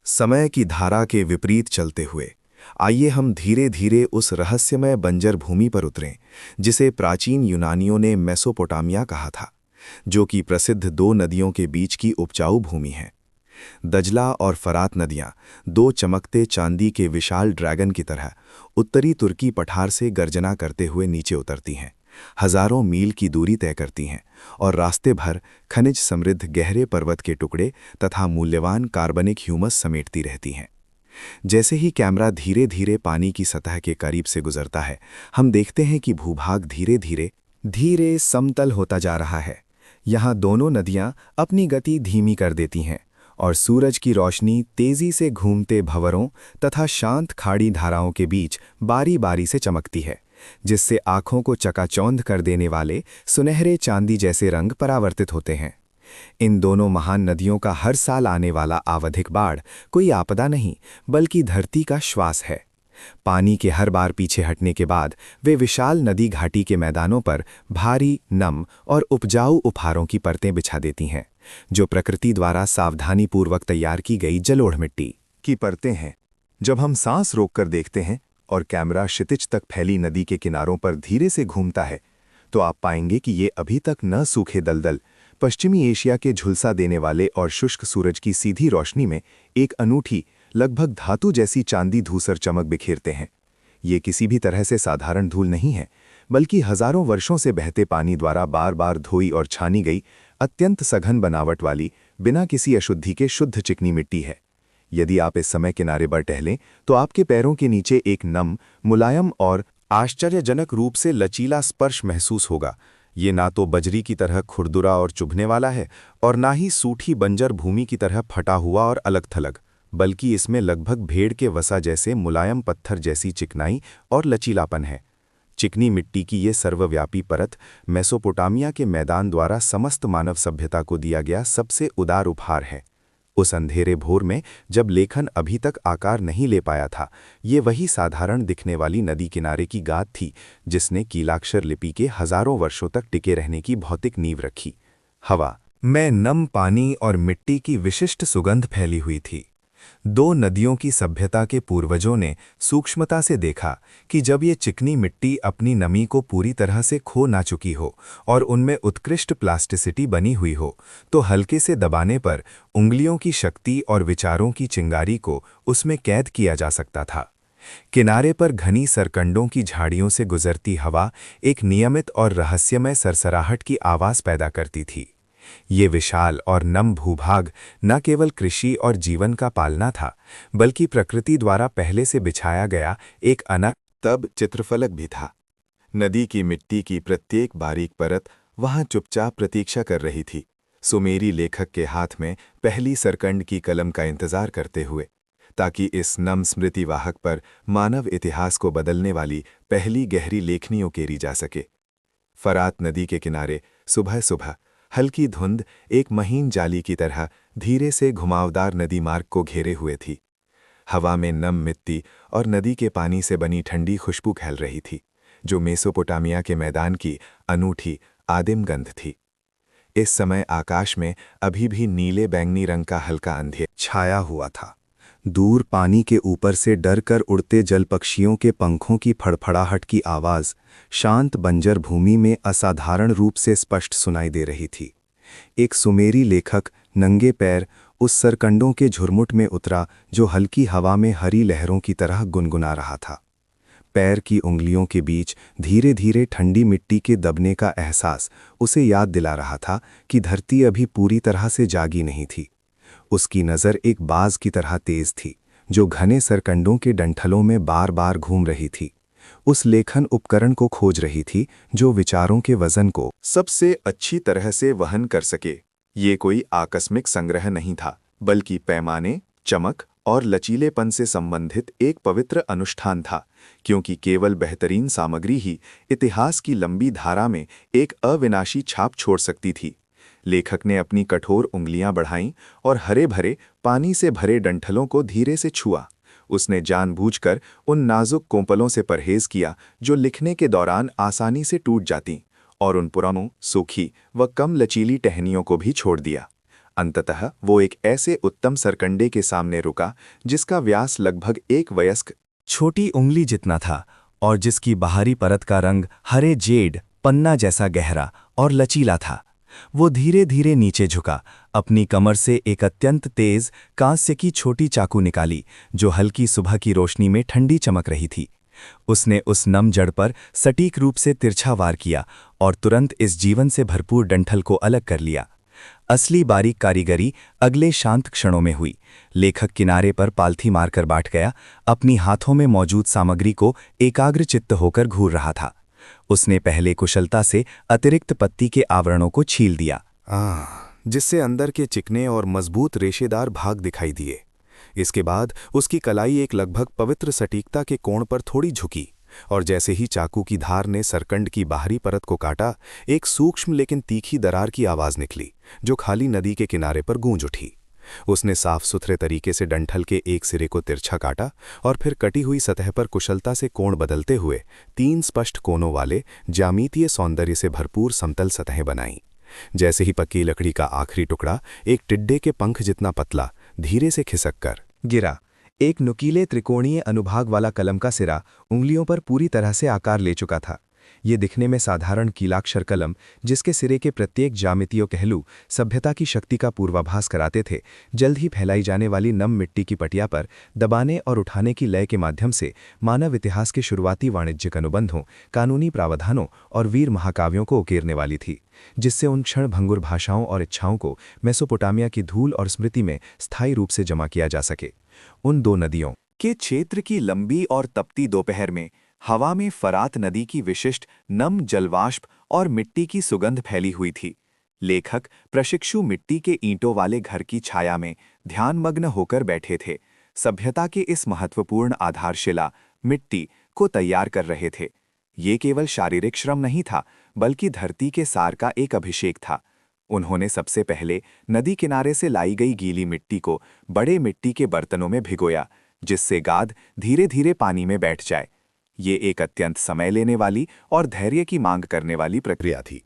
समय की धारा के विपरीत चलते हुए आइए हम धीरे धीरे उस रहस्यमय बंजर भूमि पर उतरें जिसे प्राचीन यूनानियों ने मेसोपोटामिया कहा था, जो कि प्रसिद्ध दो नदियों के बीच की उपजाऊ भूमि है। दजला और फरात नदियां दो चमकते चांदी के विशाल ड्रैगन की तरह उत्तरी तुर्की पठार से गर्जना करते हुए नीचे उतरती हैं, हजारों मील की दूरी तय करती हैं और रास्ते भर खनिज समृद्ध गहरे पर्वत के टुकड़े तथा मूल्यवान कार्बनिक ह्यूमस समेटती रहती हैं। जैसे ही कैमरा धीरे धीरे पानी की सतह के करीब से गुजरता है, हम देखते हैं कि भूभाग धीरे धीरे धीरे समतल होता जा रहा है। यहाँ दोनों नदियाँ अपनी गति धीमी कर देती हैं और सूरज की रोशनी तेजी से घूमते भंवरों तथा शांत खाड़ी धाराओं के बीच बारी बारी से चमकती है, जिससे आंखों को चकाचौंध कर देने वाले सुनहरे चांदी जैसे रंग परावर्तित होते हैं। इन दोनों महान नदियों का हर साल आने वाला आवधिक बाढ़ कोई आपदा नहीं, बल्कि धरती का श्वास है। पानी के हर बार पीछे हटने के बाद वे विशाल नदी घाटी के मैदानों पर भारी, नम और उपजाऊ उपहारों की परतें बिछा देती हैं, जो प्रकृति द्वारा सावधानीपूर्वक तैयार की गई जलोढ़ मिट्टी की परतें हैं। जब हम सांस रोककर देखते हैं और कैमरा क्षितिज तक फैली नदी के किनारों पर धीरे से घूमता है, तो आप पाएंगे कि ये अभी तक न सूखे दलदल पश्चिमी एशिया के झुलसा देने वाले और शुष्क सूरज की सीधी रोशनी में एक अनूठी, लगभग धातु जैसी चांदी धूसर चमक बिखेरते हैं। ये किसी भी तरह से साधारण धूल नहीं है, बल्कि हजारों वर्षों से बहते पानी द्वारा बार बार धोई और छानी गई अत्यंत सघन बनावट वाली, बिना किसी अशुद्धि के शुद्ध चिकनी मिट्टी है। यदि आप इस समय किनारे पर टहलें तो आपके पैरों के नीचे एक नम, मुलायम और आश्चर्यजनक रूप से लचीला स्पर्श महसूस होगा। ये ना तो बजरी की तरह खुरदुरा और चुभने वाला है और ना ही सूठी बंजर भूमि की तरह फटा हुआ और अलग थलग, बल्कि इसमें लगभग भेड़ के वसा जैसे मुलायम पत्थर जैसी चिकनाई और लचीलापन है। चिकनी मिट्टी की ये सर्वव्यापी परत मेसोपोटामिया के मैदान द्वारा समस्त मानव सभ्यता को दिया गया सबसे उदार उपहार है। उस अंधेरे भोर में, जब लेखन अभी तक आकार नहीं ले पाया था, ये वही साधारण दिखने वाली नदी किनारे की गाथ थी जिसने कीलाक्षर लिपि के हजारों वर्षों तक टिके रहने की भौतिक नींव रखी। हवा में नम पानी और मिट्टी की विशिष्ट सुगंध फैली हुई थी। दो नदियों की सभ्यता के पूर्वजों ने सूक्ष्मता से देखा कि जब ये चिकनी मिट्टी अपनी नमी को पूरी तरह से खो ना चुकी हो और उनमें उत्कृष्ट प्लास्टिसिटी बनी हुई हो, तो हल्के से दबाने पर उंगलियों की शक्ति और विचारों की चिंगारी को उसमें कैद किया जा सकता था। किनारे पर घनी सरकंडों की झाड़ियों से गुजरती हवा एक नियमित और रहस्यमय सरसराहट की आवाज पैदा करती थी। ये विशाल और नम भूभाग न केवल कृषि और जीवन का पालना था, बल्कि प्रकृति द्वारा पहले से बिछाया गया एक तब चित्रफलक भी था। नदी की मिट्टी की प्रत्येक बारीक परत वहां चुपचाप प्रतीक्षा कर रही थी, सुमेरी लेखक के हाथ में पहली सरकंड की कलम का इंतजार करते हुए, ताकि इस नम स्मृतिवाहक पर मानव इतिहास को बदलने वाली पहली गहरी लेखनी उकेरी जा सके। फरात नदी के किनारे सुबह सुबह हल्की धुंध एक महीन जाली की तरह धीरे से घुमावदार नदी मार्ग को घेरे हुए थी। हवा में नम मिट्टी और नदी के पानी से बनी ठंडी खुशबू फैल रही थी, जो मेसोपोटामिया के मैदान की अनूठी आदिम गंध थी। इस समय आकाश में अभी भी नीले बैंगनी रंग का हल्का अंधेरा छाया हुआ था। दूर पानी के ऊपर से डर कर उड़ते जल पक्षियों के पंखों की फड़फड़ाहट की आवाज़ शांत बंजर भूमि में असाधारण रूप से स्पष्ट सुनाई दे रही थी। एक सुमेरी लेखक नंगे पैर उस सरकंडों के झुरमुट में उतरा जो हल्की हवा में हरी लहरों की तरह गुनगुना रहा था। पैर की उंगलियों के बीच धीरे धीरे ठंडी मिट्टी के दबने का एहसास उसे याद दिला रहा था कि धरती अभी पूरी तरह से जागी नहीं थी। उसकी नज़र एक बाज की तरह तेज थी, जो घने सरकंडों के डंठलों में बार बार घूम रही थी, उस लेखन उपकरण को खोज रही थी जो विचारों के वजन को सबसे अच्छी तरह से वहन कर सके। ये कोई आकस्मिक संग्रह नहीं था, बल्कि पैमाने, चमक और लचीलेपन से संबंधित एक पवित्र अनुष्ठान था, क्योंकि केवल बेहतरीन सामग्री ही इतिहास की लंबी धारा में एक अविनाशी छाप छोड़ सकती थी। लेखक ने अपनी कठोर उंगलियां बढ़ाईं और हरे भरे पानी से भरे डंठलों को धीरे से छुआ। उसने जानबूझकर उन नाजुक कोंपलों से परहेज किया जो लिखने के दौरान आसानी से टूट जातीं, और उन पुरानों, सूखी व कम लचीली टहनियों को भी छोड़ दिया। अंततः वो एक ऐसे उत्तम सरकंडे के सामने रुका जिसका व्यास लगभग एक वयस्क छोटी उंगली जितना था और जिसकी बाहरी परत का रंग हरे जेड पन्ना जैसा गहरा और लचीला था। वो धीरे धीरे नीचे झुका, अपनी कमर से एक अत्यंत तेज कांस्य की छोटी चाकू निकाली जो हल्की सुबह की रोशनी में ठंडी चमक रही थी। उसने उस नम जड़ पर सटीक रूप से तिरछा वार किया और तुरंत इस जीवन से भरपूर डंठल को अलग कर लिया। असली बारीक कारीगरी अगले शांत क्षणों में हुई। लेखक किनारे पर पालथी मारकर बैठ गया, अपनी हाथों में मौजूद सामग्री को एकाग्रचित्त होकर घूर रहा था। उसने पहले कुशलता से अतिरिक्त पत्ती के आवरणों को छील दिया, जिससे अंदर के चिकने और मजबूत रेशेदार भाग दिखाई दिए। इसके बाद उसकी कलाई एक लगभग पवित्र सटीकता के कोण पर थोड़ी झुकी और जैसे ही चाकू की धार ने सरकंड की बाहरी परत को काटा, एक सूक्ष्म लेकिन तीखी दरार की आवाज निकली जो खाली नदी के किनारे पर गूंज उठी। उसने साफ सुथरे तरीके से डंठल के एक सिरे को तिरछा काटा और फिर कटी हुई सतह पर कुशलता से कोण बदलते हुए 3 स्पष्ट कोनों वाले ज्यामितीय सौंदर्य से भरपूर समतल सतहें बनाईं। जैसे ही पक्की लकड़ी का आखिरी टुकड़ा एक टिड्डे के पंख जितना पतला धीरे से खिसक कर गिरा। एक नुकीले त्रिकोणीय अनुभाग वाला कलम का सिरा उंगलियों पर पूरी तरह से आकार ले चुका था। ये दिखने में साधारण कीलाक्षर कलम, जिसके सिरे के प्रत्येक ज्यामितीय पहलू सभ्यता की शक्ति का पूर्वाभास कराते थे, जल्द ही फैलाई जाने वाली नम मिट्टी की पटिया पर दबाने और उठाने की लय के माध्यम से मानव इतिहास के शुरुआती वाणिज्यिक अनुबंधों, कानूनी प्रावधानों और वीर महाकाव्यों को उकेरने वाली थी, जिससे उन क्षण भंगुर भाषाओं और इच्छाओं को मेसोपोटामिया की धूल और स्मृति में स्थायी रूप से जमा किया जा सके। उन दो नदियों के क्षेत्र की लंबी और तपती दोपहर में हवा में फरात नदी की विशिष्ट नम जलवाष्प और मिट्टी की सुगंध फैली हुई थी। लेखक प्रशिक्षु मिट्टी के ईंटों वाले घर की छाया में ध्यानमग्न होकर बैठे थे, सभ्यता के इस महत्वपूर्ण आधारशिला मिट्टी को तैयार कर रहे थे। ये केवल शारीरिक श्रम नहीं था, बल्कि धरती के सार का एक अभिषेक था। उन्होंने सबसे पहले नदी किनारे से लाई गई गीली मिट्टी को बड़े मिट्टी के बर्तनों में भिगोया, जिससे गाद धीरे धीरे पानी में बैठ जाए। ये एक अत्यंत समय लेने वाली और धैर्य की मांग करने वाली प्रक्रिया थी।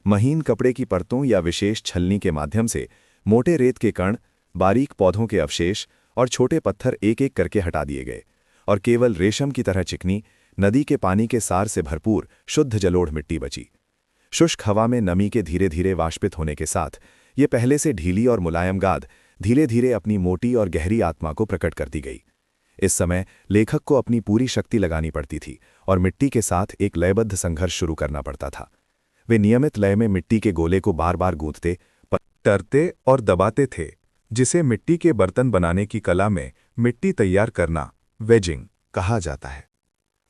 महीन कपड़े की परतों या विशेष छलनी के माध्यम से मोटे रेत के कण, बारीक पौधों के अवशेष और छोटे पत्थर एक एक करके हटा दिए गए और केवल रेशम की तरह चिकनी, नदी के पानी के सार से भरपूर शुद्ध जलोढ़ मिट्टी बची। शुष्क हवा में नमी के धीरे धीरे वाष्पित होने के साथ ये पहले से ढीली और मुलायम गाद धीरे धीरे अपनी मोटी और गहरी आत्मा को प्रकट करती गई। इस समय लेखक को अपनी पूरी शक्ति लगानी पड़ती थी और मिट्टी के साथ एक लयबद्ध संघर्ष शुरू करना पड़ता था। वे नियमित लय में मिट्टी के गोले को बार बार गूंथते, टरते और दबाते थे, जिसे मिट्टी के बर्तन बनाने की कला में मिट्टी तैयार करना वेजिंग कहा जाता है।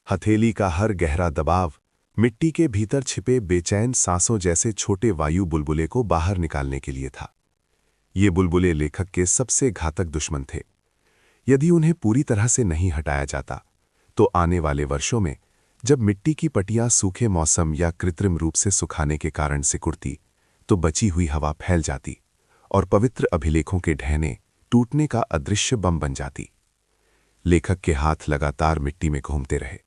हथेली का हर गहरा दबाव मिट्टी के भीतर छिपे बेचैन सांसों जैसे छोटे वायु बुलबुले को बाहर निकालने के लिए था। ये बुलबुले लेखक के सबसे घातक दुश्मन थे। यदि उन्हें पूरी तरह से नहीं हटाया जाता तो आने वाले वर्षों में जब मिट्टी की पटियां सूखे मौसम या कृत्रिम रूप से सुखाने के कारण सिकुड़ती तो बची हुई हवा फैल जाती और पवित्र अभिलेखों के ढहने टूटने का अदृश्य बम बन जाती। लेखक के हाथ लगातार मिट्टी में घूमते रहे।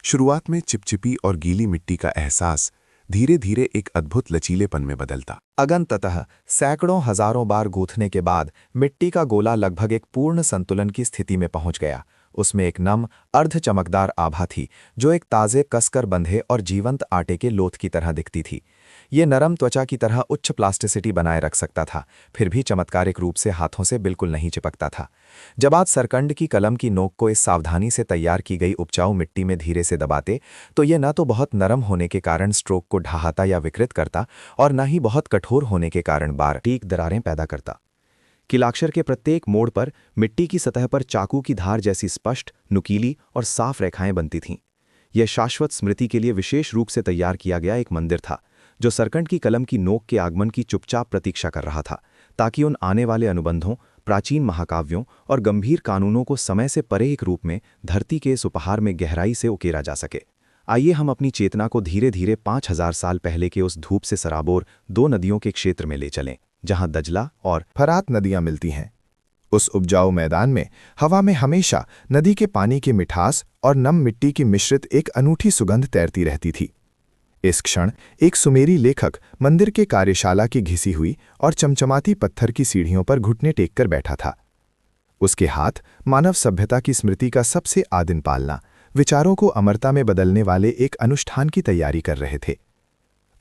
शुरुआत में चिपचिपी और गीली मिट्टी का एहसास धीरे धीरे एक अद्भुत लचीलेपन में बदलता। अगंततः सैकड़ों हजारों बार गूंथने के बाद मिट्टी का गोला लगभग एक पूर्ण संतुलन की स्थिति में पहुंच गया। उसमें एक नम, अर्ध चमकदार आभा थी जो एक ताजे कसकर बंधे और जीवंत आटे के लोथ की तरह दिखती थी। ये नरम त्वचा की तरह उच्च प्लास्टिसिटी बनाए रख सकता था, फिर भी चमत्कारिक रूप से हाथों से बिल्कुल नहीं चिपकता था। जब आप सरकंड की कलम की नोक को इस सावधानी से तैयार की गई उपजाऊ मिट्टी में धीरे से दबाते तो ये न तो बहुत नरम होने के कारण स्ट्रोक को ढहाता या विकृत करता और न ही बहुत कठोर होने के कारण बारीक दरारें पैदा करता। कीलाक्षर के प्रत्येक मोड़ पर मिट्टी की सतह पर चाकू की धार जैसी स्पष्ट, नुकीली और साफ रेखाएं बनती थीं। यह शाश्वत स्मृति के लिए विशेष रूप से तैयार किया गया एक मंदिर था जो सरकंड की कलम की नोक के आगमन की चुपचाप प्रतीक्षा कर रहा था, ताकि उन आने वाले अनुबंधों, प्राचीन महाकाव्यों और गंभीर कानूनों को समय से परे एक रूप में धरती के इस उपहार में गहराई से उकेरा जा सके। आइए हम अपनी चेतना को धीरे धीरे 5000 साल पहले के उस धूप से सराबोर 2 नदियों के क्षेत्र में ले चलें, जहां दजला और फरात नदियां मिलती हैं। उस उपजाऊ मैदान में हवा में हमेशा नदी के पानी की मिठास और नम मिट्टी की मिश्रित एक अनूठी सुगंध तैरती रहती थी। इस क्षण एक सुमेरी लेखक मंदिर के कार्यशाला की घिसी हुई और चमचमाती पत्थर की सीढ़ियों पर घुटने टेककर बैठा था। उसके हाथ मानव सभ्यता की स्मृति का सबसे आदिम पालना, विचारों को अमरता में बदलने वाले एक अनुष्ठान की तैयारी कर रहे थे।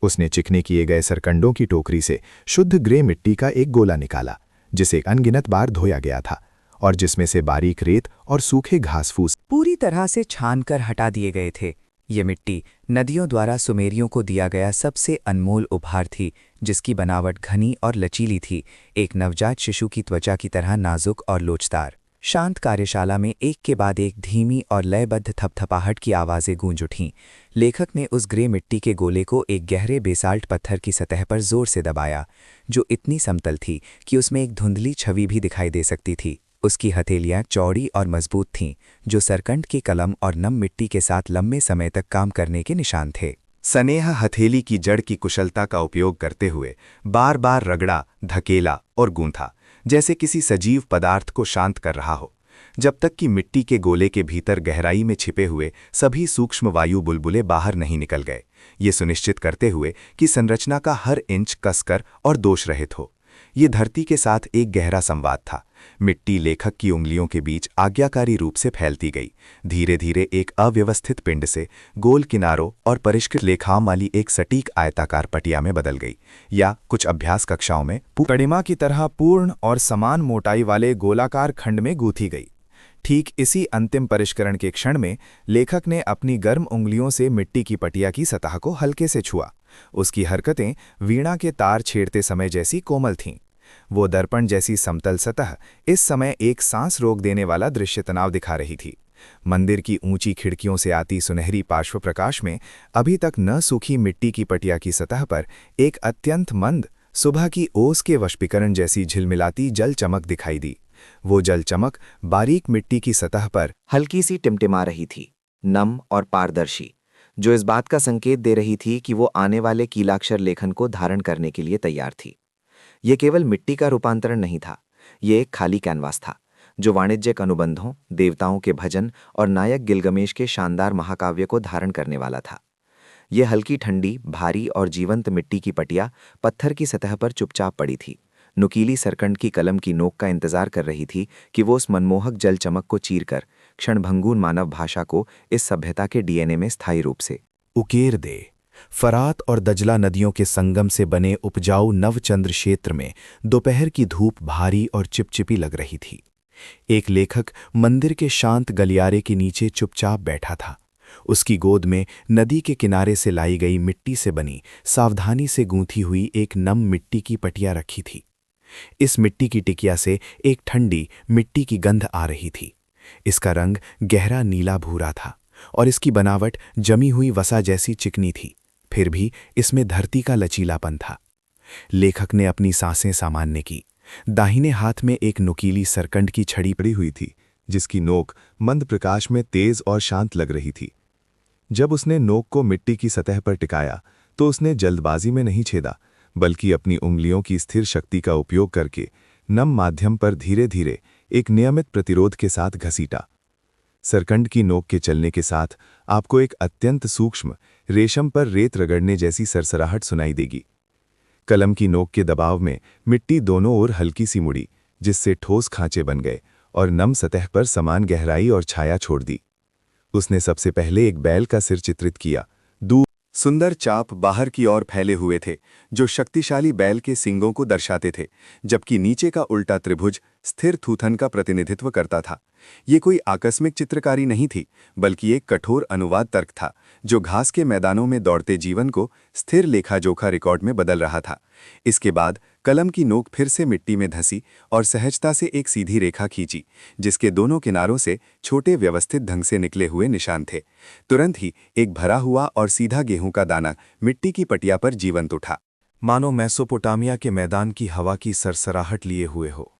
उसने चिकने किए गए सरकंडों की टोकरी से शुद्ध ग्रे मिट्टी का एक गोला निकाला, जिसे अनगिनत बार धोया गया था और जिसमें से बारीक रेत और सूखे घास फूस पूरी तरह से छानकर हटा दिए गए थे। ये मिट्टी नदियों द्वारा सुमेरियों को दिया गया सबसे अनमोल उपहार थी, जिसकी बनावट घनी और लचीली थी, एक नवजात शिशु की त्वचा की तरह नाजुक और लोचदार। शांत कार्यशाला में एक के बाद एक धीमी और लयबद्ध थपथपाहट की आवाज़ें गूंज उठीं। लेखक ने उस ग्रे मिट्टी के गोले को एक गहरे बेसाल्ट पत्थर की सतह पर जोर से दबाया, जो इतनी समतल थी कि उसमें एक धुंधली छवि भी दिखाई दे सकती थी। उसकी हथेलियां चौड़ी और मजबूत थीं, जो सरकंड के कलम और नम मिट्टी के साथ लंबे समय तक काम करने के निशान थे। सनेहा हथेली की जड़ की कुशलता का उपयोग करते हुए बार बार रगड़ा, धकेला और गूंथा, जैसे किसी सजीव पदार्थ को शांत कर रहा हो, जब तक कि मिट्टी के गोले के भीतर गहराई में छिपे हुए सभी सूक्ष्म वायु बुलबुले बाहर नहीं निकल गए, ये सुनिश्चित करते हुए कि संरचना का हर इंच कसकर और दोषरहित हो। ये धरती के साथ एक गहरा संवाद था। मिट्टी लेखक की उंगलियों के बीच आज्ञाकारी रूप से फैलती गई, धीरे धीरे एक अव्यवस्थित पिंड से गोल किनारों और परिष्कृत लेखाओं वाली एक सटीक आयताकार पटिया में बदल गई, या कुछ अभ्यास कक्षाओं में कड़िमा की तरह पूर्ण और समान मोटाई वाले गोलाकार खंड में गूंथी गई। ठीक इसी अंतिम परिष्करण के क्षण में लेखक ने अपनी गर्म उंगलियों से मिट्टी की पटिया की सतह को हल्के से छुआ। उसकी हरकतें वीणा के तार छेड़ते समय जैसी कोमल थीं। वो दर्पण जैसी समतल सतह इस समय एक सांस रोक देने वाला दृश्य तनाव दिखा रही थी। मंदिर की ऊंची खिड़कियों से आती सुनहरी पार्श्व प्रकाश में अभी तक न सूखी मिट्टी की पटिया की सतह पर एक अत्यंत मंद, सुबह की ओस के वष्पीकरण जैसी झिलमिलाती जल चमक दिखाई दी। वो जल चमक बारीक मिट्टी की सतह पर हल्की सी टिमटिमा रही थी, नम और पारदर्शी, जो इस बात का संकेत दे रही थी कि वो आने वाले कीलाक्षर लेखन को धारण करने के लिए तैयार थी। ये केवल मिट्टी का रूपांतरण नहीं था, ये एक खाली कैनवास था, जो वाणिज्यिक अनुबंधों, देवताओं के भजन और नायक गिलगमेश के शानदार महाकाव्य को धारण करने वाला था। ये हल्की ठंडी, भारी और जीवंत मिट्टी की पटिया पत्थर की सतह पर चुपचाप पड़ी थी, नुकीली सरकंड की कलम की नोक का इंतजार कर रही थी कि वो उस मनमोहक जल चमक को चीरकर क्षणभंगुर मानव भाषा को इस सभ्यता के डीएनए में स्थायी रूप से उकेर दे। फरात और दजला नदियों के संगम से बने उपजाऊ नवचंद्र क्षेत्र में दोपहर की धूप भारी और चिपचिपी लग रही थी। एक लेखक मंदिर के शांत गलियारे के नीचे चुपचाप बैठा था। उसकी गोद में नदी के किनारे से लाई गई मिट्टी से बनी, सावधानी से गूंथी हुई एक नम मिट्टी की पटिया रखी थी। इस मिट्टी की टिकिया से एक ठंडी मिट्टी की गंध आ रही थी। इसका रंग गहरा नीला भूरा था और इसकी बनावट जमी हुई वसा जैसी चिकनी थी, फिर भी इसमें धरती का लचीलापन था। लेखक ने अपनी सांसें सामान्य की। दाहिने हाथ में एक नुकीली सरकंड की छड़ी पड़ी हुई थी, जिसकी नोक मंद प्रकाश में तेज और शांत लग रही थी। जब उसने नोक को मिट्टी की सतह पर टिकाया, तो उसने जल्दबाजी में नहीं छेदा, बल्कि अपनी उंगलियों की स्थिर शक्ति का उपयोग करके नम माध्यम पर धीरे धीरे एक नियमित प्रतिरोध के साथ घसीटा। सरकंड की नोक के चलने के साथ आपको एक अत्यंत सूक्ष्म, रेशम पर रेत रगड़ने जैसी सरसराहट सुनाई देगी। कलम की नोक के दबाव में मिट्टी दोनों ओर हल्की सी मुड़ी, जिससे ठोस खांचे बन गए और नम सतह पर समान गहराई और छाया छोड़ दी। उसने सबसे पहले एक बैल का सिर चित्रित किया। दूर सुंदर चाप बाहर की ओर फैले हुए थे, जो शक्तिशाली बैल के सींगों को दर्शाते थे, जबकि नीचे का उल्टा त्रिभुज स्थिर थूथन का प्रतिनिधित्व करता था। ये कोई आकस्मिक चित्रकारी नहीं थी, बल्कि एक कठोर अनुवाद तर्क था, जो घास के मैदानों में दौड़ते जीवन को स्थिर लेखा-जोखा रिकॉर्ड में बदल रहा था। इसके बाद कलम की नोक फिर से मिट्टी में धंसी और सहजता से एक सीधी रेखा खींची, जिसके दोनों किनारों से छोटे व्यवस्थित ढंग से निकले हुए निशान थे। तुरंत ही एक भरा हुआ और सीधा गेहूं का दाना मिट्टी की पटिया पर जीवंत उठा, मानो मेसोपोटामिया के मैदान की हवा की सरसराहट लिए हुए हो।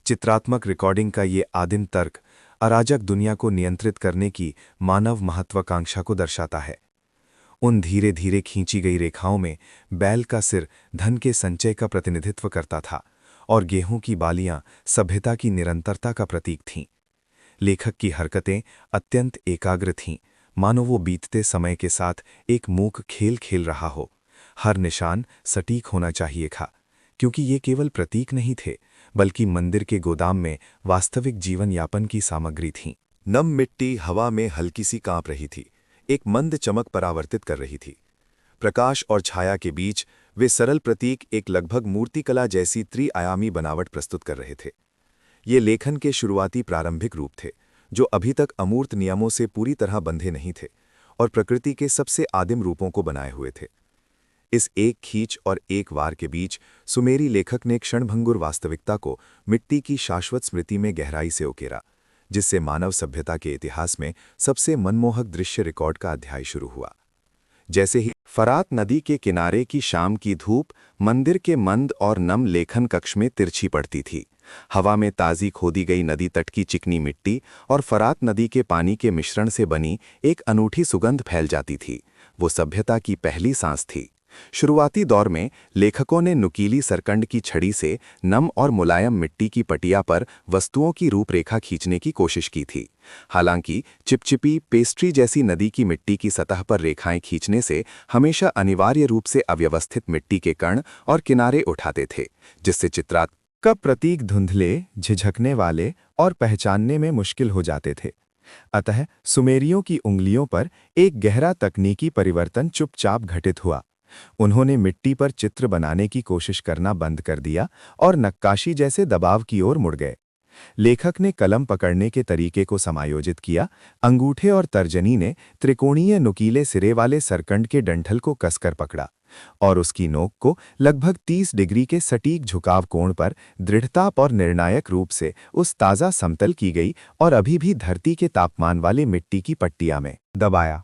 चित्रात्मक रिकॉर्डिंग का ये आदिम तर्क अराजक दुनिया को नियंत्रित करने की मानव महत्वाकांक्षा को दर्शाता है। उन धीरे धीरे खींची गई रेखाओं में बैल का सिर धन के संचय का प्रतिनिधित्व करता था और गेहूं की बालियां सभ्यता की निरंतरता का प्रतीक थीं। लेखक की हरकतें अत्यंत एकाग्र थीं, मानो वो बीतते समय के साथ एक मूक खेल खेल रहा हो। हर निशान सटीक होना चाहिए था, क्योंकि ये केवल प्रतीक नहीं थे, बल्कि मंदिर के गोदाम में वास्तविक जीवन यापन की सामग्री थीं। नम मिट्टी हवा में हल्की सी कांप रही थी, एक मंद चमक परावर्तित कर रही थी। प्रकाश और छाया के बीच वे सरल प्रतीक एक लगभग मूर्तिकला जैसी त्रिआयामी बनावट प्रस्तुत कर रहे थे। ये लेखन के शुरुआती प्रारंभिक रूप थे, जो अभी तक अमूर्त नियमों से पूरी तरह बंधे नहीं थे और प्रकृति के सबसे आदिम रूपों को बनाए हुए थे। इस एक खींच और एक वार के बीच सुमेरी लेखक ने क्षणभंगुर वास्तविकता को मिट्टी की शाश्वत स्मृति में गहराई से उकेरा, जिससे मानव सभ्यता के इतिहास में सबसे मनमोहक दृश्य रिकॉर्ड का अध्याय शुरू हुआ। जैसे ही फरात नदी के किनारे की शाम की धूप मंदिर के मंद और नम लेखन कक्ष में तिरछी पड़ती थी। हवा में ताज़ी खोदी गई नदी तट की चिकनी मिट्टी और फरात नदी के पानी के मिश्रण से बनी एक अनूठी सुगंध फैल जाती थी। वो सभ्यता की पहली सांस थी। शुरुआती दौर में लेखकों ने नुकीली सरकंड की छड़ी से नम और मुलायम मिट्टी की पटिया पर वस्तुओं की रूपरेखा खींचने की कोशिश की थी। हालांकि चिपचिपी पेस्ट्री जैसी नदी की मिट्टी की सतह पर रेखाएं खींचने से हमेशा अनिवार्य रूप से अव्यवस्थित मिट्टी के कण और किनारे उठाते थे, जिससे चित्रात्मक का प्रतीक धुंधले, झिझकने वाले और पहचानने में मुश्किल हो जाते थे। अतः सुमेरियों की उंगलियों पर एक गहरा तकनीकी परिवर्तन चुपचाप घटित हुआ। उन्होंने मिट्टी पर चित्र बनाने की कोशिश करना बंद कर दिया और नक्काशी जैसे दबाव की ओर मुड़ गए। लेखक ने कलम पकड़ने के तरीके को समायोजित किया। अंगूठे और तर्जनी ने त्रिकोणीय नुकीले सिरे वाले सरकंड के डंठल को कसकर पकड़ा और उसकी नोक को लगभग 30 डिग्री के सटीक झुकाव कोण पर दृढ़ता और निर्णायक रूप से उस ताज़ा समतल की गई और अभी भी धरती के तापमान वाले मिट्टी की पट्टिया में दबाया।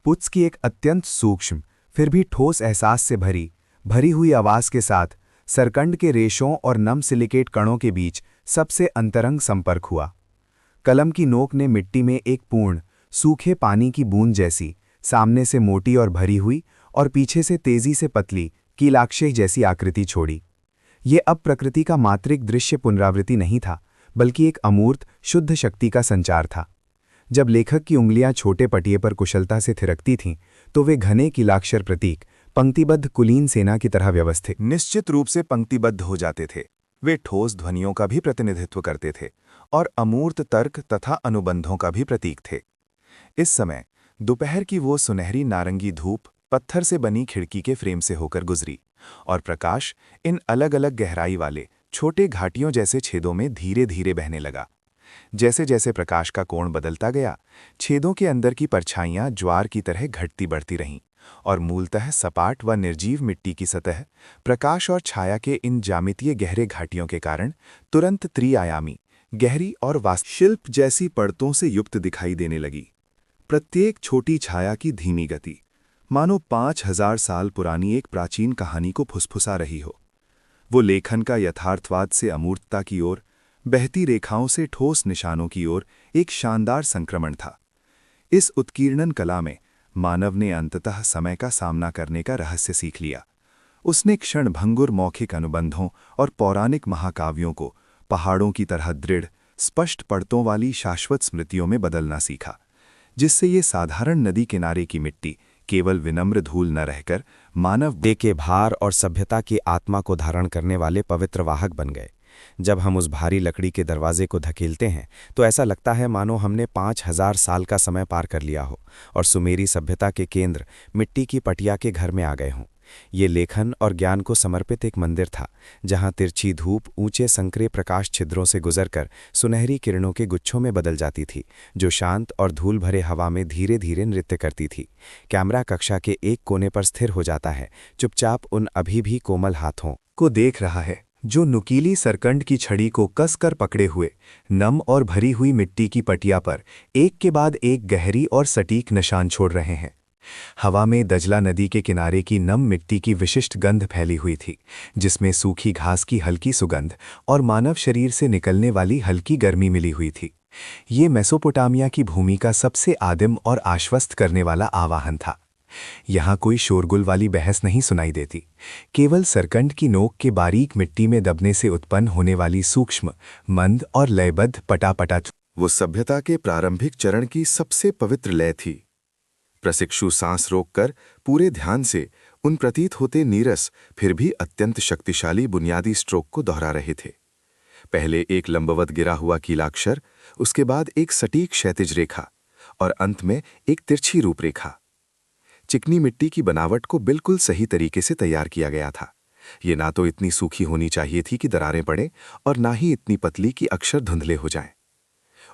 पुत्स की एक अत्यंत सूक्ष्म फिर भी ठोस एहसास से भरी हुई आवाज़ के साथ सरकंड के रेशों और नम सिलिकेट कणों के बीच सबसे अंतरंग संपर्क हुआ। कलम की नोक ने मिट्टी में एक पूर्ण, सूखे पानी की बूंद जैसी, सामने से मोटी और भरी हुई और पीछे से तेजी से पतली, कीलाक्षय जैसी आकृति छोड़ी। ये अब प्रकृति का मात्रिक दृश्य पुनरावृत्ति नहीं था, बल्कि एक अमूर्त, शुद्ध शक्ति का संचार था। जब लेखक की उंगलियां छोटे पटिये पर कुशलता से थिरकती थीं, तो वे घने कीलाक्षर प्रतीक, पंक्तिबद्ध कुलीन सेना की तरह व्यवस्थित निश्चित रूप से पंक्तिबद्ध हो जाते थे। वे ठोस ध्वनियों का भी प्रतिनिधित्व करते थे और अमूर्त तर्क तथा अनुबंधों का भी प्रतीक थे। इस समय दोपहर की वो सुनहरी नारंगी धूप पत्थर से बनी खिड़की के फ्रेम से होकर गुजरी और प्रकाश इन अलग अलग गहराई वाले छोटे घाटियों जैसे छेदों में धीरे धीरे बहने लगा। जैसे जैसे प्रकाश का कोण बदलता गया, छेदों के अंदर की परछाइयां ज्वार की तरह घटती बढ़ती रहीं और मूलतः सपाट व निर्जीव मिट्टी की सतह प्रकाश और छाया के इन ज्यामितीय गहरे घाटियों के कारण तुरंत त्रिआयामी, गहरी और वास्तुशिल्प जैसी परतों से युक्त दिखाई देने लगी। प्रत्येक छोटी छाया की धीमी गति मानो 5000 साल पुरानी एक प्राचीन कहानी को फुसफुसा रही हो। वो लेखन का यथार्थवाद से अमूर्तता की ओर, बहती रेखाओं से ठोस निशानों की ओर एक शानदार संक्रमण था। इस उत्कीर्णन कला में मानव ने अंततः समय का सामना करने का रहस्य सीख लिया। उसने क्षणभंगुर मौखिक अनुबंधों और पौराणिक महाकाव्यों को पहाड़ों की तरह दृढ़, स्पष्ट परतों वाली शाश्वत स्मृतियों में बदलना सीखा, जिससे ये साधारण नदी किनारे की मिट्टी केवल विनम्र धूल न रहकर मानव दे के भार और सभ्यता की आत्मा को धारण करने वाले पवित्र वाहक बन गए। जब हम उस भारी लकड़ी के दरवाजे को धकेलते हैं, तो ऐसा लगता है मानो हमने 5000 साल का समय पार कर लिया हो और सुमेरी सभ्यता के केंद्र मिट्टी की पटिया के घर में आ गए हों। ये लेखन और ज्ञान को समर्पित एक मंदिर था, जहां तिरछी धूप ऊंचे संकरे प्रकाश छिद्रों से गुजरकर सुनहरी किरणों के गुच्छों में बदल जाती थी, जो शांत और धूल भरे हवा में धीरे धीरे नृत्य करती थी। कैमरा कक्षा के एक कोने पर स्थिर हो जाता है, चुपचाप उन अभी भी कोमल हाथों को देख रहा है, जो नुकीली सरकंड की छड़ी को कसकर पकड़े हुए नम और भरी हुई मिट्टी की पटिया पर एक के बाद एक गहरी और सटीक निशान छोड़ रहे हैं। हवा में दजला नदी के किनारे की नम मिट्टी की विशिष्ट गंध फैली हुई थी, जिसमें सूखी घास की हल्की सुगंध और मानव शरीर से निकलने वाली हल्की गर्मी मिली हुई थी। ये मेसोपोटामिया की भूमि का सबसे आदिम और आश्वस्त करने वाला आवाहन था। यहाँ कोई शोरगुल वाली बहस नहीं सुनाई देती, केवल सरकंड की नोक के बारीक मिट्टी में दबने से उत्पन्न होने वाली सूक्ष्म, मंद और लयबद्ध पटापटा। वो सभ्यता के प्रारंभिक चरण की सबसे पवित्र लय थी, प्रशिक्षु सांस रोककर पूरे ध्यान से उन प्रतीत होते नीरस फिर भी अत्यंत शक्तिशाली बुनियादी स्ट्रोक को दोहरा रहे थे। पहले एक लंबवत गिरा हुआ कीलाक्षर, उसके बाद एक सटीक क्षैतिज रेखा और अंत में एक तिरछी रूपरेखा। चिकनी मिट्टी की बनावट को बिल्कुल सही तरीके से तैयार किया गया था। ये ना तो इतनी सूखी होनी चाहिए थी कि दरारें पड़ें और ना ही इतनी पतली कि अक्षर धुंधले हो जाएं।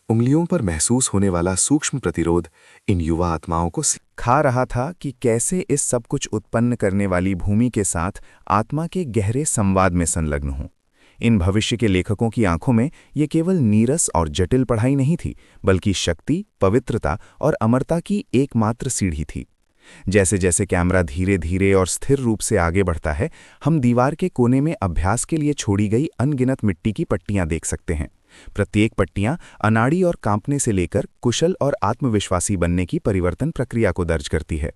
उंगलियों पर महसूस होने वाला सूक्ष्म प्रतिरोध इन युवा आत्माओं को खा रहा था कि कैसे इस सब कुछ उत्पन्न करने वाली भूमि के साथ आत्मा के गहरे संवाद में संलग्न हूं। इन भविष्य के लेखकों की आंखों में ये केवल नीरस और जटिल पढ़ाई नहीं थी, बल्कि शक्ति, पवित्रता और अमरता की एकमात्र सीढ़ी थी। जैसे जैसे कैमरा धीरे धीरे और स्थिर रूप से आगे बढ़ता है, हम दीवार के कोने में अभ्यास के लिए छोड़ी गई अनगिनत मिट्टी की पट्टियां देख सकते हैं। प्रत्येक पट्टियां अनाड़ी और कांपने से लेकर कुशल और आत्मविश्वासी बनने की परिवर्तन प्रक्रिया को दर्ज करती है।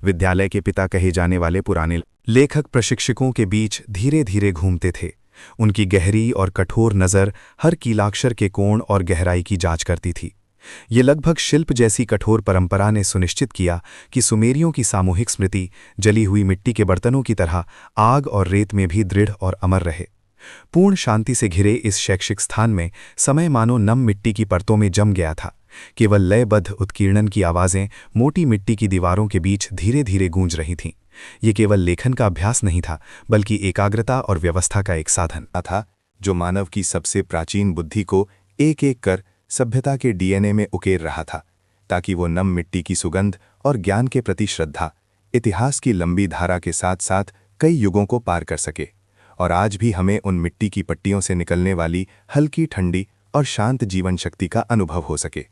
विद्यालय के पिता कहे जाने वाले पुराने लेखक प्रशिक्षकों के बीच धीरे धीरे घूमते थे। उनकी गहरी और कठोर नज़र हर कीलाक्षर के कोण और गहराई की जांच करती थी। ये लगभग शिल्प जैसी कठोर परंपरा ने सुनिश्चित किया कि सुमेरियों की सामूहिक स्मृति जली हुई मिट्टी के बर्तनों की तरह आग और रेत में भी दृढ़ और अमर रहे। पूर्ण शांति से घिरे इस शैक्षिक स्थान में समय मानो नम मिट्टी की परतों में जम गया था। केवल लयबद्ध उत्कीर्णन की आवाज़ें मोटी मिट्टी की दीवारों के बीच धीरे धीरे गूंज रही थीं। ये केवल लेखन का अभ्यास नहीं था, बल्कि एकाग्रता और व्यवस्था का एक साधन था, जो मानव की सबसे प्राचीन बुद्धि को एक एक कर सभ्यता के डीएनए में उकेर रहा था, ताकि वो नम मिट्टी की सुगंध और ज्ञान के प्रति श्रद्धा इतिहास की लंबी धारा के साथ साथ कई युगों को पार कर सके। और आज भी हमें उन मिट्टी की पट्टियों से निकलने वाली हल्की, ठंडी और शांत जीवन शक्ति का अनुभव हो सके।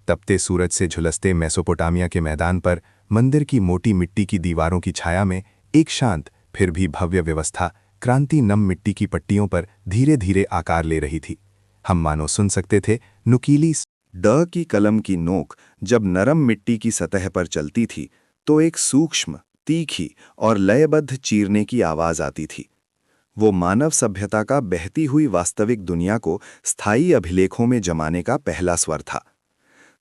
तपते सूरज से झुलसते मेसोपोटामिया के मैदान पर मंदिर की मोटी मिट्टी की दीवारों की छाया में एक शांत फिर भी भव्य व्यवस्था क्रांति नम मिट्टी की पट्टियों पर धीरे धीरे आकार ले रही थी। हम मानो सुन सकते थे नुकीली ड की कलम की नोक जब नरम मिट्टी की सतह पर चलती थी तो एक सूक्ष्म, तीखी और लयबद्ध चीरने की आवाज आती थी। वो मानव सभ्यता का बहती हुई वास्तविक दुनिया को स्थायी अभिलेखों में जमाने का पहला स्वर था।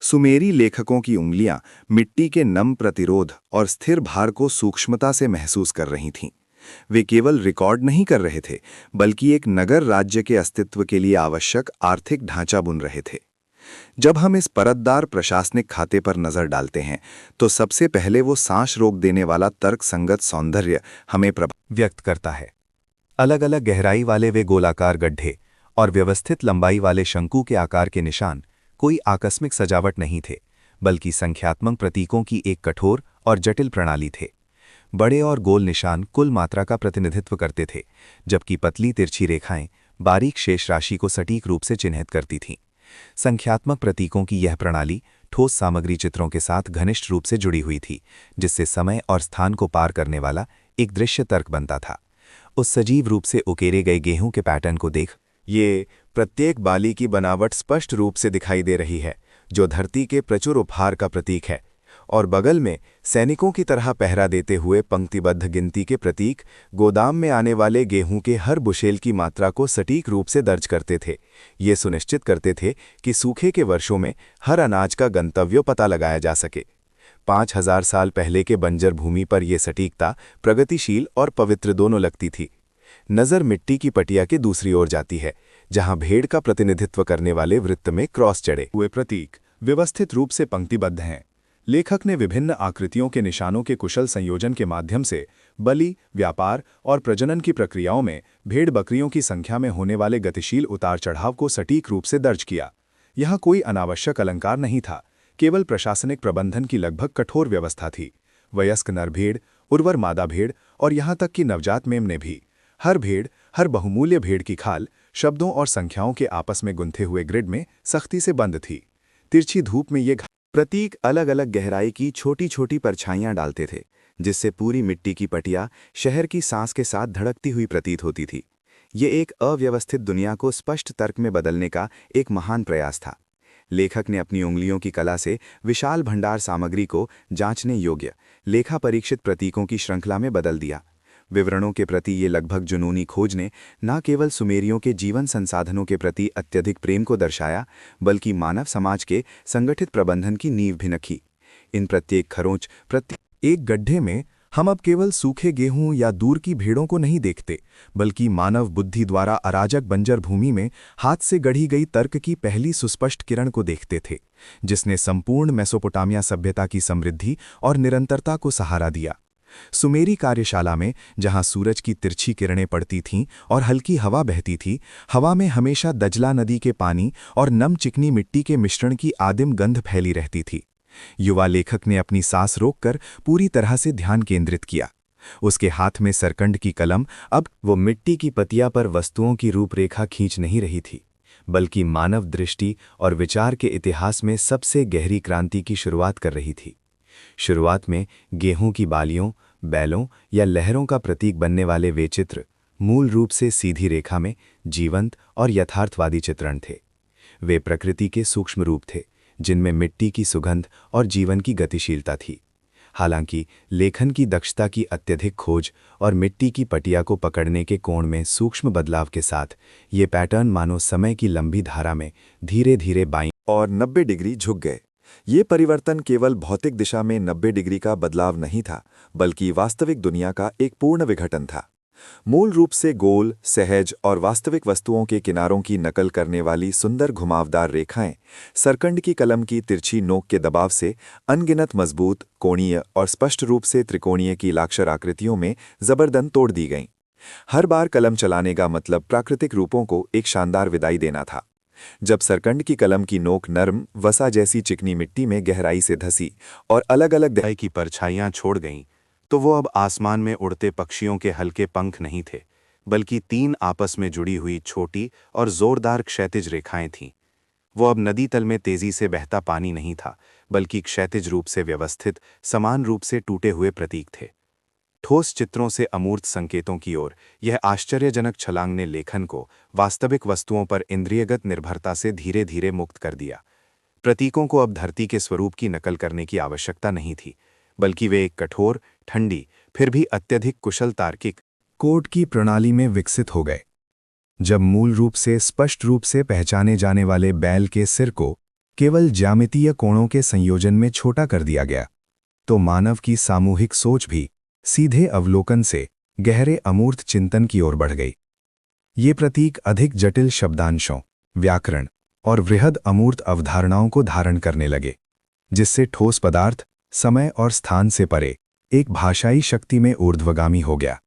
सुमेरी लेखकों की उंगलियां मिट्टी के नम प्रतिरोध और स्थिर भार को सूक्ष्मता से महसूस कर रही थीं। वे केवल रिकॉर्ड नहीं कर रहे थे, बल्कि एक नगर राज्य के अस्तित्व के लिए आवश्यक आर्थिक ढांचा बुन रहे थे। जब हम इस परतदार प्रशासनिक खाते पर नजर डालते हैं, तो सबसे पहले वो सांस रोक देने वाला तर्कसंगत सौंदर्य हमें व्यक्त करता है। अलग अलग गहराई वाले वे गोलाकार गड्ढे और व्यवस्थित लंबाई वाले शंकु के आकार के निशान कोई आकस्मिक सजावट नहीं थे, बल्कि संख्यात्मक प्रतीकों की एक कठोर और जटिल प्रणाली थे। बड़े और गोल निशान कुल मात्रा का प्रतिनिधित्व करते थे, जबकि पतली तिरछी रेखाएं बारीक शेष राशि को सटीक रूप से चिन्हित करती थीं। संख्यात्मक प्रतीकों की यह प्रणाली ठोस सामग्री चित्रों के साथ घनिष्ठ रूप से जुड़ी हुई थी, जिससे समय और स्थान को पार करने वाला एक दृश्य तर्क बनता था। उस सजीव रूप से उकेरे गए गेहूं के पैटर्न को देख, ये प्रत्येक बाली की बनावट स्पष्ट रूप से दिखाई दे रही है, जो धरती के प्रचुर उपहार का प्रतीक है। और बगल में सैनिकों की तरह पहरा देते हुए पंक्तिबद्ध गिनती के प्रतीक गोदाम में आने वाले गेहूं के हर बुशेल की मात्रा को सटीक रूप से दर्ज करते थे। ये सुनिश्चित करते थे कि सूखे के वर्षों में हर अनाज का गंतव्य पता लगाया जा सके। 5000 साल पहले के बंजर भूमि पर यह सटीकता प्रगतिशील और पवित्र दोनों लगती थी। नज़र मिट्टी की पटिया के दूसरी ओर जाती है, जहां भेड़ का प्रतिनिधित्व करने वाले वृत्त में क्रॉस चढ़े हुए प्रतीक व्यवस्थित रूप से पंक्तिबद्ध हैं। लेखक ने विभिन्न आकृतियों के निशानों के कुशल संयोजन के माध्यम से बलि, व्यापार और प्रजनन की प्रक्रियाओं में भेड़ बकरियों की संख्या में होने वाले गतिशील उतार चढ़ाव को सटीक रूप से दर्ज किया। यहाँ कोई अनावश्यक अलंकार नहीं था, केवल प्रशासनिक प्रबंधन की लगभग कठोर व्यवस्था थी। वयस्क नर भेड़, उर्वर मादा भेड़ और यहाँ तक कि नवजात मेमने भी, हर भेड़, हर बहुमूल्य भेड़ की खाल शब्दों और संख्याओं के आपस में गुंथे हुए ग्रिड में सख्ती से बंद थी। तिरछी धूप में ये प्रतीक अलग अलग गहराई की छोटी छोटी परछाइयां डालते थे, जिससे पूरी मिट्टी की पटिया शहर की सांस के साथ धड़कती हुई प्रतीत होती थी। ये एक अव्यवस्थित दुनिया को स्पष्ट तर्क में बदलने का एक महान प्रयास था। लेखक ने अपनी उंगलियों की कला से विशाल भंडार सामग्री को जांचने योग्य, लेखा परीक्षित प्रतीकों की श्रृंखला में बदल दिया। विवरणों के प्रति ये लगभग जुनूनी खोज ने न केवल सुमेरियों के जीवन संसाधनों के प्रति अत्यधिक प्रेम को दर्शाया, बल्कि मानव समाज के संगठित प्रबंधन की नींव भी रखी। इन प्रत्येक खरोंच, प्रत्येक एक गड्ढे में हम अब केवल सूखे गेहूं या दूर की भेड़ों को नहीं देखते, बल्कि मानव बुद्धि द्वारा अराजक बंजर भूमि में हाथ से गढ़ी गई तर्क की पहली सुस्पष्ट किरण को देखते थे, जिसने संपूर्ण मेसोपोटामिया सभ्यता की समृद्धि और निरंतरता को सहारा दिया। सुमेरी कार्यशाला में, जहां सूरज की तिरछी किरणें पड़ती थीं और हल्की हवा बहती थी, हवा में हमेशा दजला नदी के पानी और नम चिकनी मिट्टी के मिश्रण की आदिम गंध फैली रहती थी। युवा लेखक ने अपनी सांस रोककर पूरी तरह से ध्यान केंद्रित किया। उसके हाथ में सरकंड की कलम अब वो मिट्टी की पतिया पर वस्तुओं की रूपरेखा खींच नहीं रही थी, बल्कि मानव दृष्टि और विचार के इतिहास में सबसे गहरी क्रांति की शुरुआत कर रही थी। शुरुआत में गेहूं की बालियों, बैलों या लहरों का प्रतीक बनने वाले वे चित्र मूल रूप से सीधी रेखा में जीवंत और यथार्थवादी चित्रण थे। वे प्रकृति के सूक्ष्म रूप थे, जिनमें मिट्टी की सुगंध और जीवन की गतिशीलता थी। हालांकि लेखन की दक्षता की अत्यधिक खोज और मिट्टी की पटिया को पकड़ने के कोण में सूक्ष्म बदलाव के साथ, ये पैटर्न मानो समय की लंबी धारा में धीरे धीरे बाईं और 90 डिग्री झुक गए। ये परिवर्तन केवल भौतिक दिशा में 90 डिग्री का बदलाव नहीं था, बल्कि वास्तविक दुनिया का एक पूर्ण विघटन था। मूल रूप से गोल, सहज और वास्तविक वस्तुओं के किनारों की नकल करने वाली सुंदर घुमावदार रेखाएं सरकंड की कलम की तिरछी नोक के दबाव से अनगिनत मजबूत, कोणीय और स्पष्ट रूप से त्रिकोणीय कीलाक्षर आकृतियों में जबरदस्त तोड़ दी गईं। हर बार कलम चलाने का मतलब प्राकृतिक रूपों को एक शानदार विदाई देना था। जब सरकंड की कलम की नोक नर्म, वसा जैसी चिकनी मिट्टी में गहराई से धसी और अलग-अलग दहाई की परछाइयां छोड़ गईं, तो वो अब आसमान में उड़ते पक्षियों के हल्के पंख नहीं थे, बल्कि 3 आपस में जुड़ी हुई छोटी और जोरदार क्षैतिज रेखाएं थीं। वो अब नदी तल में तेजी से बहता पानी नहीं था, बल्कि क्षैतिज रूप से व्यवस्थित, समान रूप से टूटे हुए प्रतीक थे। ठोस चित्रों से अमूर्त संकेतों की ओर यह आश्चर्यजनक छलांग ने लेखन को वास्तविक वस्तुओं पर इंद्रियगत निर्भरता से धीरे धीरे मुक्त कर दिया। प्रतीकों को अब धरती के स्वरूप की नकल करने की आवश्यकता नहीं थी, बल्कि वे एक कठोर, ठंडी, फिर भी अत्यधिक कुशल तार्किक कोड की प्रणाली में विकसित हो गए। जब मूल रूप से स्पष्ट रूप से पहचाने जाने वाले बैल के सिर को केवल ज्यामितीय कोणों के संयोजन में छोटा कर दिया गया, तो मानव की सामूहिक सोच भी सीधे अवलोकन से गहरे अमूर्त चिंतन की ओर बढ़ गई। ये प्रतीक अधिक जटिल शब्दांशों, व्याकरण और वृहद अमूर्त अवधारणाओं को धारण करने लगे, जिससे ठोस पदार्थ समय और स्थान से परे एक भाषाई शक्ति में ऊर्ध्वगामी हो गया।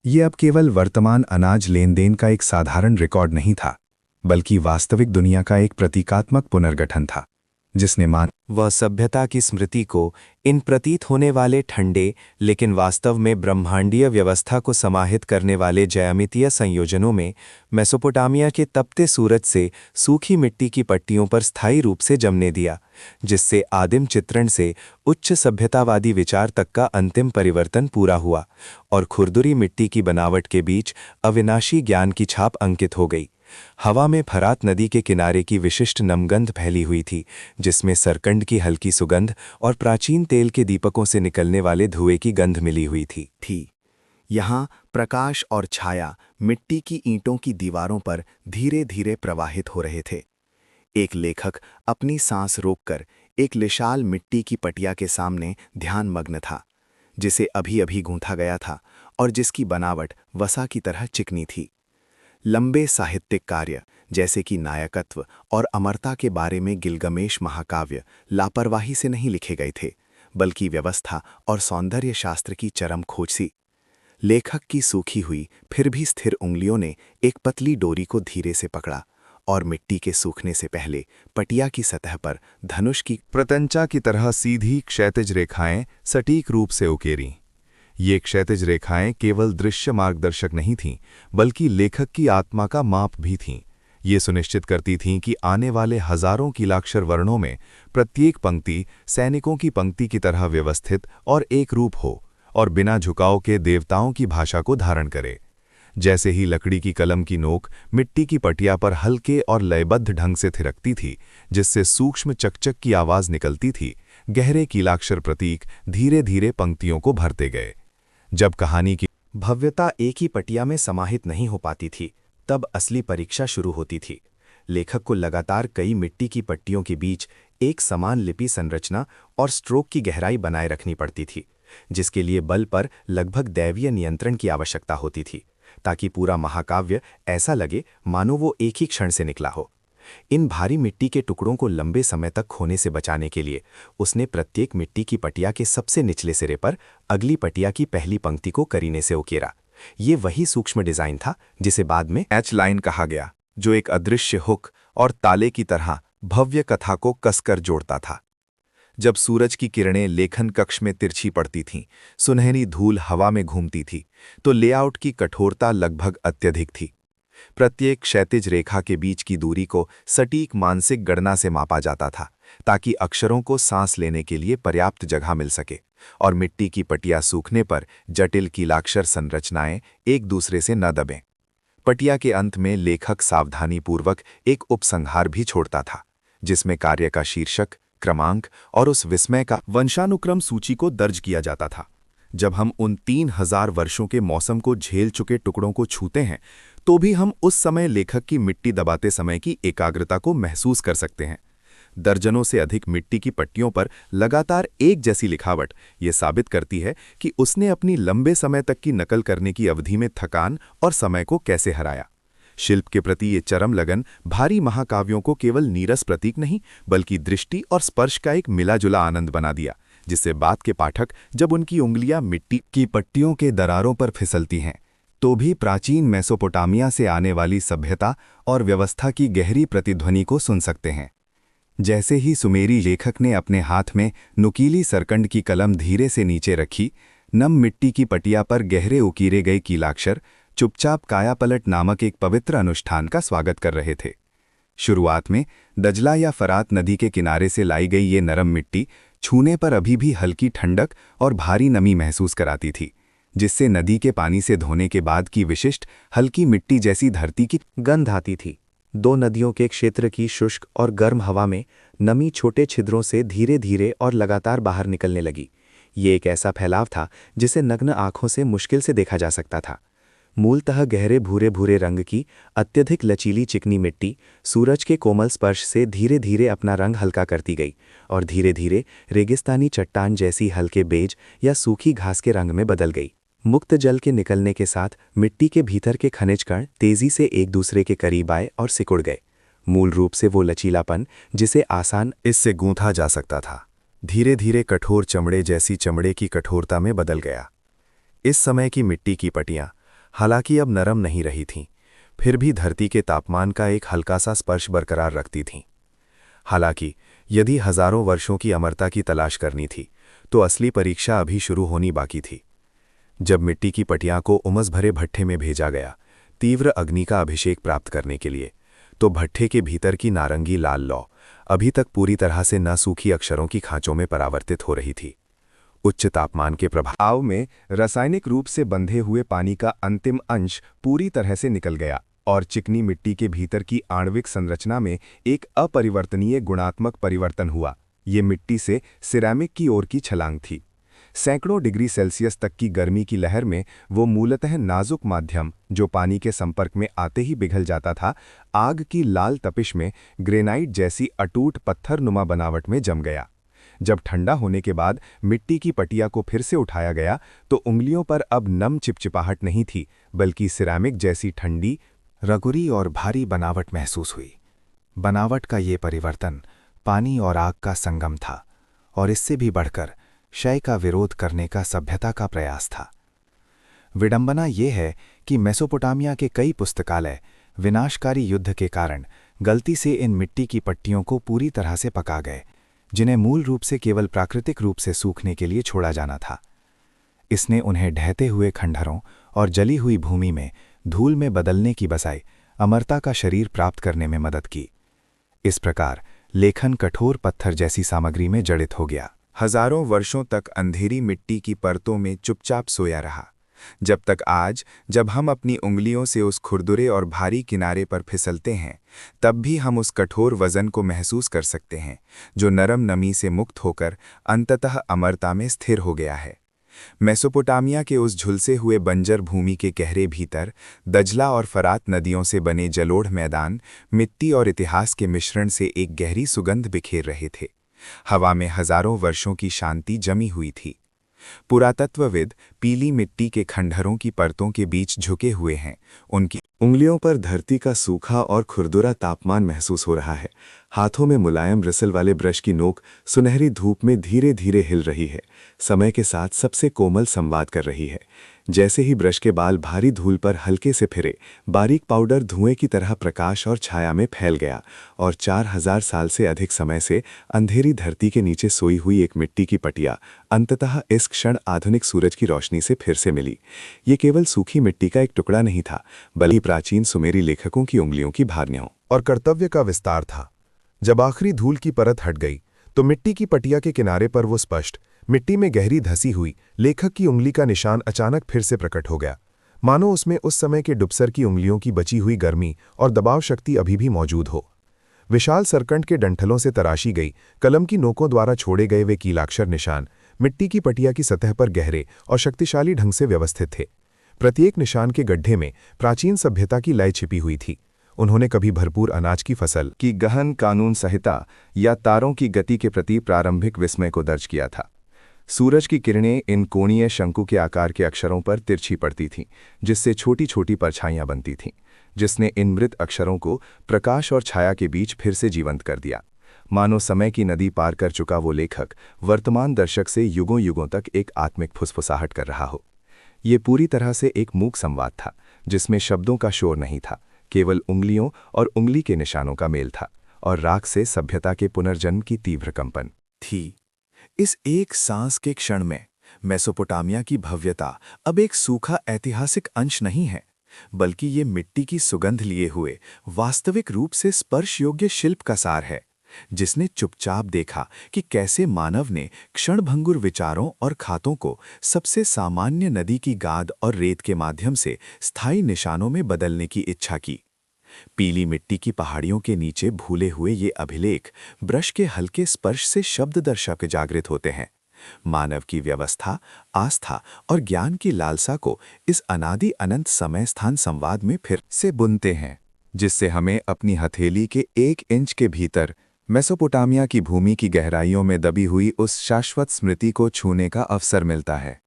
ये अब केवल वर्तमान अनाज लेन देन का एक साधारण रिकॉर्ड नहीं था, बल्कि वास्तविक दुनिया का एक प्रतीकात्मक पुनर्गठन था, जिसने वह सभ्यता की स्मृति को इन प्रतीत होने वाले ठंडे लेकिन वास्तव में ब्रह्मांडीय व्यवस्था को समाहित करने वाले ज्यामितीय संयोजनों में मेसोपोटामिया के तपते सूरज से सूखी मिट्टी की पट्टियों पर स्थायी रूप से जमने दिया, जिससे आदिम चित्रण से उच्च सभ्यतावादी विचार तक का अंतिम परिवर्तन पूरा हुआ और खुरदुरी मिट्टी की बनावट के बीच अविनाशी ज्ञान की छाप अंकित हो गई। हवा में फरात नदी के किनारे की विशिष्ट नमगंध फैली हुई थी, जिसमें सरकंड की हल्की सुगंध और प्राचीन तेल के दीपकों से निकलने वाले धुएं की गंध मिली हुई थी। यहाँ प्रकाश और छाया मिट्टी की ईंटों की दीवारों पर धीरे धीरे प्रवाहित हो रहे थे। एक लेखक अपनी सांस रोककर एक विशाल मिट्टी की पटिया के सामने ध्यानमग्न था, जिसे अभी अभी गूंथा गया था और जिसकी बनावट वसा की तरह चिकनी थी। लंबे साहित्यिक कार्य जैसे कि नायकत्व और अमरता के बारे में गिलगमेश महाकाव्य लापरवाही से नहीं लिखे गए थे, बल्कि व्यवस्था और सौंदर्य शास्त्र की चरम खोज सी। लेखक की सूखी हुई फिर भी स्थिर उंगलियों ने एक पतली डोरी को धीरे से पकड़ा और मिट्टी के सूखने से पहले पटिया की सतह पर धनुष की प्रतंचा की तरह सीधी क्षैतिज रेखाएं सटीक रूप से उकेरीं। ये क्षैतिज रेखाएं केवल दृश्य मार्गदर्शक नहीं थीं, बल्कि लेखक की आत्मा का माप भी थीं। ये सुनिश्चित करती थीं कि आने वाले हजारों कीलाक्षर वर्णों में प्रत्येक पंक्ति सैनिकों की पंक्ति की तरह व्यवस्थित और एक रूप हो और बिना झुकाव के देवताओं की भाषा को धारण करे। जैसे ही लकड़ी की कलम की नोक मिट्टी की पटिया पर हल्के और लयबद्ध ढंग से थिरकती थी, जिससे सूक्ष्म चकचक की आवाज निकलती थी, गहरे कीलाक्षर प्रतीक धीरे धीरे पंक्तियों को भरते गए। जब कहानी की भव्यता एक ही पटिया में समाहित नहीं हो पाती थी, तब असली परीक्षा शुरू होती थी। लेखक को लगातार कई मिट्टी की पट्टियों के बीच एक समान लिपि संरचना और स्ट्रोक की गहराई बनाए रखनी पड़ती थी, जिसके लिए बल पर लगभग दैवीय नियंत्रण की आवश्यकता होती थी, ताकि पूरा महाकाव्य ऐसा लगे मानो वो एक ही क्षण से निकला हो। इन भारी मिट्टी के टुकड़ों को लंबे समय तक खोने से बचाने के लिए उसने प्रत्येक मिट्टी की पटिया के सबसे निचले सिरे पर अगली पटिया की पहली पंक्ति को करीने से उकेरा। ये वही सूक्ष्म डिजाइन था जिसे बाद में एच लाइन कहा गया, जो एक अदृश्य हुक और ताले की तरह भव्य कथा को कसकर जोड़ता था। जब सूरज की किरणें लेखन कक्ष में तिरछी पड़ती थीं, सुनहरी धूल हवा में घूमती थी, तो लेआउट की कठोरता लगभग अत्यधिक थी। प्रत्येक क्षैतिज रेखा के बीच की दूरी को सटीक मानसिक गणना से मापा जाता था, ताकि अक्षरों को सांस लेने के लिए पर्याप्त जगह मिल सके और मिट्टी की पटिया सूखने पर जटिल कीलाक्षर संरचनाएं एक दूसरे से न दबें। पटिया के अंत में लेखक सावधानीपूर्वक एक उपसंहार भी छोड़ता था, जिसमें कार्य का शीर्षक, क्रमांक और उस विस्मय का वंशानुक्रम सूची को दर्ज किया जाता था। जब हम उन 3000 वर्षों के मौसम को झेल चुके टुकड़ों को छूते हैं, तो भी हम उस समय लेखक की मिट्टी दबाते समय की एकाग्रता को महसूस कर सकते हैं। दर्जनों से अधिक मिट्टी की पट्टियों पर लगातार एक जैसी लिखावट ये साबित करती है कि उसने अपनी लंबे समय तक की नकल करने की अवधि में थकान और समय को कैसे हराया। शिल्प के प्रति ये चरम लगन भारी महाकाव्यों को केवल नीरस प्रतीक नहीं, बल्कि दृष्टि और स्पर्श का एक मिला-जुला आनंद बना दिया, जिससे बाद के पाठक जब उनकी उंगलियां मिट्टी की पट्टियों के दरारों पर फिसलती हैं, तो भी प्राचीन मेसोपोटामिया से आने वाली सभ्यता और व्यवस्था की गहरी प्रतिध्वनि को सुन सकते हैं। जैसे ही सुमेरी लेखक ने अपने हाथ में नुकीली सरकंड की कलम धीरे से नीचे रखी, नम मिट्टी की पटिया पर गहरे उकीरे गए कीलाक्षर चुपचाप कायापलट नामक एक पवित्र अनुष्ठान का स्वागत कर रहे थे। शुरुआत में दजला या फरात नदी के किनारे से लाई गई ये नरम मिट्टी छूने पर अभी भी हल्की ठंडक और भारी नमी महसूस कराती थी, जिससे नदी के पानी से धोने के बाद की विशिष्ट हल्की मिट्टी जैसी धरती की गंध आती थी। दो नदियों के क्षेत्र की शुष्क और गर्म हवा में नमी छोटे छिद्रों से धीरे धीरे और लगातार बाहर निकलने लगी। ये एक ऐसा फैलाव था जिसे नग्न आंखों से मुश्किल से देखा जा सकता था। मूलतः गहरे भूरे भूरे रंग की अत्यधिक लचीली चिकनी मिट्टी सूरज के कोमल स्पर्श से धीरे धीरे अपना रंग हल्का करती गई और धीरे धीरे रेगिस्तानी चट्टान जैसी हल्के बेज या सूखी घास के रंग में बदल गई। मुक्त जल के निकलने के साथ मिट्टी के भीतर के खनिज कण तेजी से एक दूसरे के करीब आए और सिकुड़ गए। मूल रूप से वो लचीलापन जिसे आसान इससे गूंथा जा सकता था, धीरे धीरे कठोर चमड़े जैसी चमड़े की कठोरता में बदल गया। इस समय की मिट्टी की पटियां हालांकि अब नरम नहीं रही थीं, फिर भी धरती के तापमान का एक हल्का सा स्पर्श बरकरार रखती थीं। हालांकि यदि हजारों वर्षों की अमरता की तलाश करनी थी, तो असली परीक्षा अभी शुरू होनी बाकी थी। जब मिट्टी की पटियां को उमस भरे भट्ठे में भेजा गया, तीव्र अग्नि का अभिषेक प्राप्त करने के लिए, तो भट्ठे के भीतर की नारंगी लाल लौ अभी तक पूरी तरह से न सूखी अक्षरों की खांचों में परावर्तित हो रही थी। उच्च तापमान के प्रभाव में रासायनिक रूप से बंधे हुए पानी का अंतिम अंश पूरी तरह से निकल गया और चिकनी मिट्टी के भीतर की आणविक संरचना में एक अपरिवर्तनीय गुणात्मक परिवर्तन हुआ। ये मिट्टी से सिरेमिक की ओर की छलांग थी। सैकड़ों डिग्री सेल्सियस तक की गर्मी की लहर में वो मूलतः नाजुक माध्यम, जो पानी के संपर्क में आते ही पिघल जाता था, आग की लाल तपिश में ग्रेनाइट जैसी अटूट पत्थरनुमा बनावट में जम गया। जब ठंडा होने के बाद मिट्टी की पटिया को फिर से उठाया गया, तो उंगलियों पर अब नम चिपचिपाहट नहीं थी, बल्कि सिरेमिक जैसी ठंडी, रगुरी और भारी बनावट महसूस हुई। बनावट का ये परिवर्तन पानी और आग का संगम था, और इससे भी बढ़कर क्षय का विरोध करने का सभ्यता का प्रयास था। विडंबना ये है कि मेसोपोटामिया के कई पुस्तकालय विनाशकारी युद्ध के कारण गलती से इन मिट्टी की पट्टियों को पूरी तरह से पका गए, जिन्हें मूल रूप से केवल प्राकृतिक रूप से सूखने के लिए छोड़ा जाना था। इसने उन्हें ढहते हुए खंडहरों और जली हुई भूमि में धूल में बदलने की बजाय अमरता का शरीर प्राप्त करने में मदद की। इस प्रकार लेखन कठोर पत्थर जैसी सामग्री में जड़ित हो गया। हजारों वर्षों तक अंधेरी मिट्टी की परतों में चुपचाप सोया रहा, जब तक आज जब हम अपनी उंगलियों से उस खुरदुरे और भारी किनारे पर फिसलते हैं, तब भी हम उस कठोर वजन को महसूस कर सकते हैं, जो नरम नमी से मुक्त होकर अंततः अमरता में स्थिर हो गया है। मेसोपोटामिया के उस झुलसे हुए बंजर भूमि के गहरे भीतर दजला और फरात नदियों से बने जलोढ़ मैदान मिट्टी और इतिहास के मिश्रण से एक गहरी सुगंध बिखेर रहे थे। हवा में हजारों वर्षों की शांति जमी हुई थी। पुरातत्वविद पीली मिट्टी के खंडहरों की परतों के बीच झुके हुए हैं। उनकी उंगलियों पर धरती का सूखा और खुरदुरा तापमान महसूस हो रहा है। हाथों में मुलायम रिसल वाले ब्रश की नोक सुनहरी धूप में धीरे धीरे हिल रही है, समय के साथ सबसे कोमल संवाद कर रही है। जैसे ही ब्रश के बाल भारी धूल पर हल्के से फिरे, बारीक पाउडर धुएं की तरह प्रकाश और छाया में फैल गया और 4000 साल से अधिक समय से अंधेरी धरती के नीचे सोई हुई एक मिट्टी की पटिया अंततः इस क्षण आधुनिक सूरज की रोशनी से फिर से मिली। ये केवल सूखी मिट्टी का एक टुकड़ा नहीं था, बल्कि प्राचीन सुमेरी लेखकों की उंगलियों की भावनाओं और कर्तव्य का विस्तार था। जब आखिरी धूल की परत हट गई तो मिट्टी की पटिया के किनारे पर वो स्पष्ट मिट्टी में गहरी धसी हुई लेखक की उंगली का निशान अचानक फिर से प्रकट हो गया, मानो उसमें उस समय के डुबसर की उंगलियों की बची हुई गर्मी और दबाव शक्ति अभी भी मौजूद हो। विशाल सरकंड के डंठलों से तराशी गई कलम की नोकों द्वारा छोड़े गए वे कीलाक्षर निशान मिट्टी की पटिया की सतह पर गहरे और शक्तिशाली ढंग से व्यवस्थित थे। प्रत्येक निशान के गड्ढे में प्राचीन सभ्यता की लय छिपी हुई थी। उन्होंने कभी भरपूर अनाज की फसल की गहन कानून संहिता या तारों की गति के प्रति प्रारंभिक विस्मय को दर्ज किया था। सूरज की किरणें इन कोणीय शंकु के आकार के अक्षरों पर तिरछी पड़ती थीं, जिससे छोटी छोटी परछाइयां बनती थीं, जिसने इन मृत अक्षरों को प्रकाश और छाया के बीच फिर से जीवंत कर दिया। मानो समय की नदी पार कर चुका वो लेखक वर्तमान दर्शक से युगों युगों तक एक आत्मिक फुसफुसाहट कर रहा हो। ये पूरी तरह से एक मूक संवाद था, जिसमें शब्दों का शोर नहीं था, केवल उंगलियों और उंगली के निशानों का मेल था और राख से सभ्यता के पुनर्जन्म की तीव्र कंपन थी। इस एक सांस के क्षण में मेसोपोटामिया की भव्यता अब एक सूखा ऐतिहासिक अंश नहीं है, बल्कि ये मिट्टी की सुगंध लिए हुए वास्तविक रूप से स्पर्श योग्य शिल्प का सार है, जिसने चुपचाप देखा कि कैसे मानव ने क्षणभंगुर विचारों और खातों को सबसे सामान्य नदी की गाद और रेत के माध्यम से स्थायी निशानों में बदलने की इच्छा की। पीली मिट्टी की पहाड़ियों के नीचे भूले हुए ये अभिलेख ब्रश के हल्के स्पर्श से शब्द दर शब्द जागृत होते हैं, मानव की व्यवस्था, आस्था और ज्ञान की लालसा को इस अनादि अनंत समय स्थान संवाद में फिर से बुनते हैं, जिससे हमें अपनी हथेली के 1 इंच के भीतर मेसोपोटामिया की भूमि की गहराइयों में दबी हुई उस शाश्वत स्मृति को छूने का अवसर मिलता है।